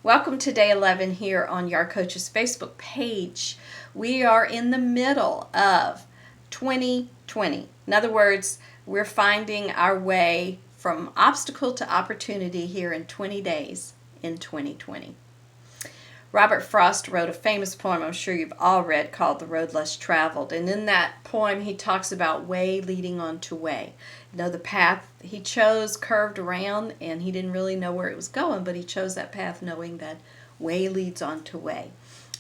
Welcome to day 11 here on Your Coach's Facebook page. We are in the middle of 2020. In other words, we're finding our way from obstacle to opportunity here in 20 days in 2020. Robert Frost wrote a famous poem I'm sure you've all read called The Road Less Traveled. And in that poem, he talks about way leading on to way. You know, the path he chose curved around and he didn't really know where it was going, but he chose that path knowing that way leads on to way.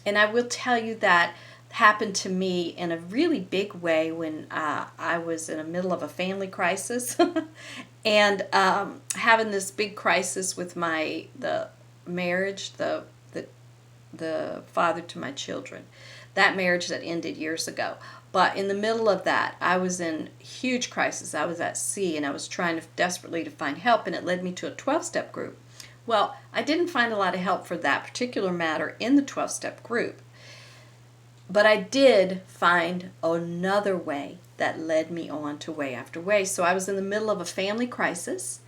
And I will tell you that happened to me in a really big way when I was in the middle of a family crisis and having this big crisis with the marriage, the father to my children. That marriage that ended years ago. But in the middle of that, I was in huge crisis. I was at sea and I was trying desperately to find help, and it led me to a 12-step group. Well, I didn't find a lot of help for that particular matter in the 12-step group. But I did find another way that led me on to way after way. So I was in the middle of a family crisis.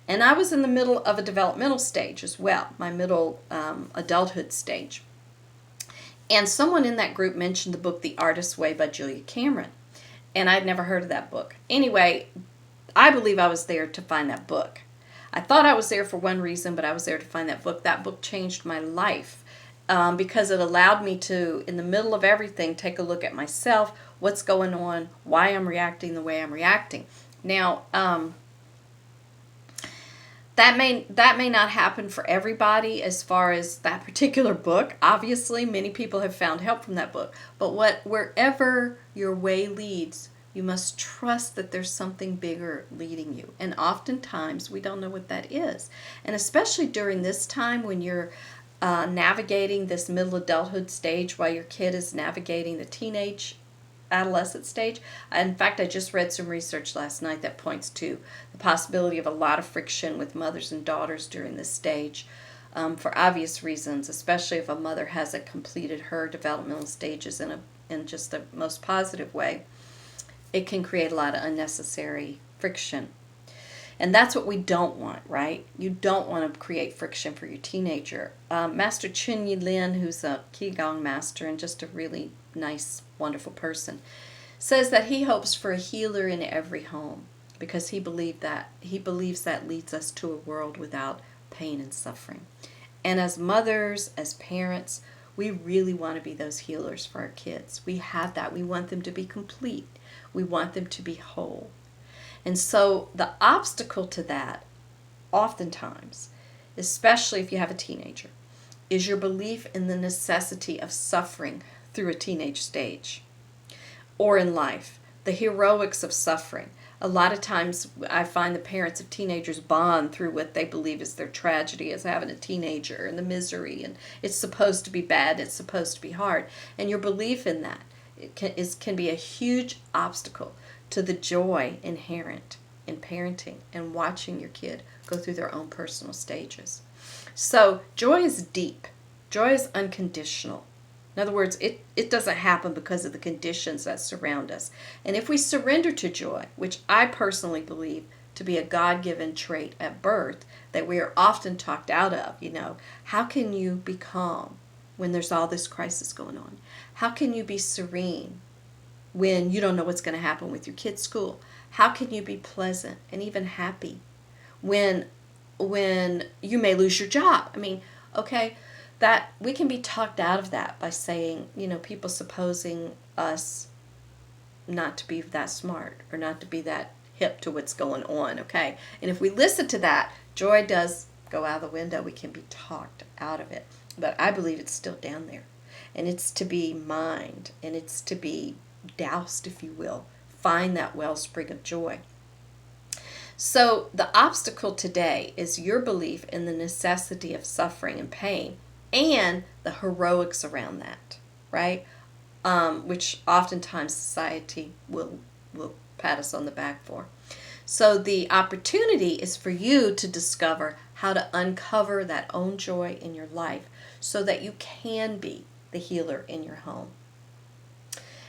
And I was in the middle of a developmental stage as well, my middle adulthood stage. And someone in that group mentioned the book The Artist's Way by Julia Cameron. And I'd never heard of that book. Anyway, I believe I was there to find that book. I thought I was there for one reason, but I was there to find that book. That book changed my life because it allowed me to, in the middle of everything, take a look at myself, what's going on, why I'm reacting the way I'm reacting. Now, that may not happen for everybody as far as that particular book. Obviously, many people have found help from that book. But wherever your way leads, you must trust that there's something bigger leading you. And oftentimes, we don't know what that is. And especially during this time when you're navigating this middle adulthood stage while your kid is navigating the teenage adolescent stage. In fact, I just read some research last night that points to the possibility of a lot of friction with mothers and daughters during this stage for obvious reasons, especially if a mother hasn't completed her developmental stages in just the most positive way. It can create a lot of unnecessary friction. And that's what we don't want, right? You don't want to create friction for your teenager. Master Chun Yi Lin, who's a Qigong master and just a really nice, wonderful person, says that he hopes for a healer in every home because he believes that leads us to a world without pain and suffering. And as mothers, as parents, we really want to be those healers for our kids. We have that. We want them to be complete. We want them to be whole. And so the obstacle to that, oftentimes, especially if you have a teenager, is your belief in the necessity of suffering through a teenage stage or in life, the heroics of suffering. A lot of times I find the parents of teenagers bond through what they believe is their tragedy as having a teenager and the misery, and it's supposed to be bad, it's supposed to be hard. And your belief in that can be a huge obstacle to the joy inherent in parenting and watching your kid go through their own personal stages. So joy is deep. Joy is unconditional. In other words, it doesn't happen because of the conditions that surround us. And if we surrender to joy, which I personally believe to be a God-given trait at birth that we are often talked out of, how can you be calm when there's all this crisis going on? How can you be serene when you don't know what's going to happen with your kid's school? How can you be pleasant and even happy when you may lose your job? That we can be talked out of that by saying, people supposing us not to be that smart or not to be that hip to what's going on, okay? And if we listen to that, joy does go out the window. We can be talked out of it. But I believe it's still down there. And it's to be mined, and it's to be doused, if you will. Find that wellspring of joy. So the obstacle today is your belief in the necessity of suffering and pain and the heroics around that, right? Which oftentimes society will pat us on the back for. So the opportunity is for you to discover how to uncover that own joy in your life so that you can be the healer in your home.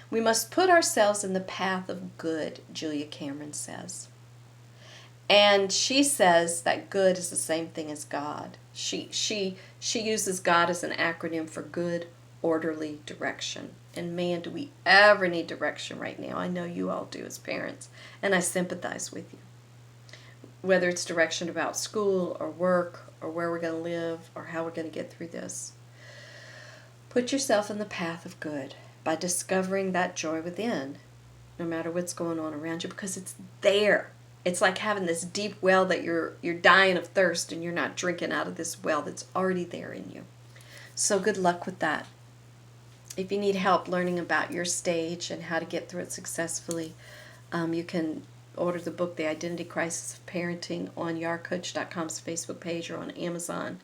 We must put ourselves in the path of good, Julia Cameron says. And she says that good is the same thing as God. She uses God as an acronym for good, orderly direction. And man, do we ever need direction right now. I know you all do as parents, and I sympathize with you. Whether it's direction about school or work or where we're going to live or how we're going to get through this. Put yourself in the path of good by discovering that joy within, no matter what's going on around you, because it's there. It's like having this deep well that you're dying of thirst and you're not drinking out of this well that's already there in you. So good luck with that. If you need help learning about your stage and how to get through it successfully, you can order the book, The Identity Crisis of Parenting, on yarcoach.com's Facebook page or on Amazon,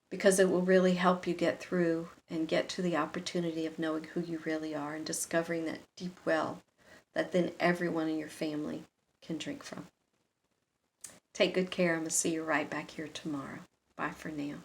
because it will really help you get through and get to the opportunity of knowing who you really are and discovering that deep well that then everyone in your family can drink from. Take good care. I'm going to see you right back here tomorrow. Bye for now.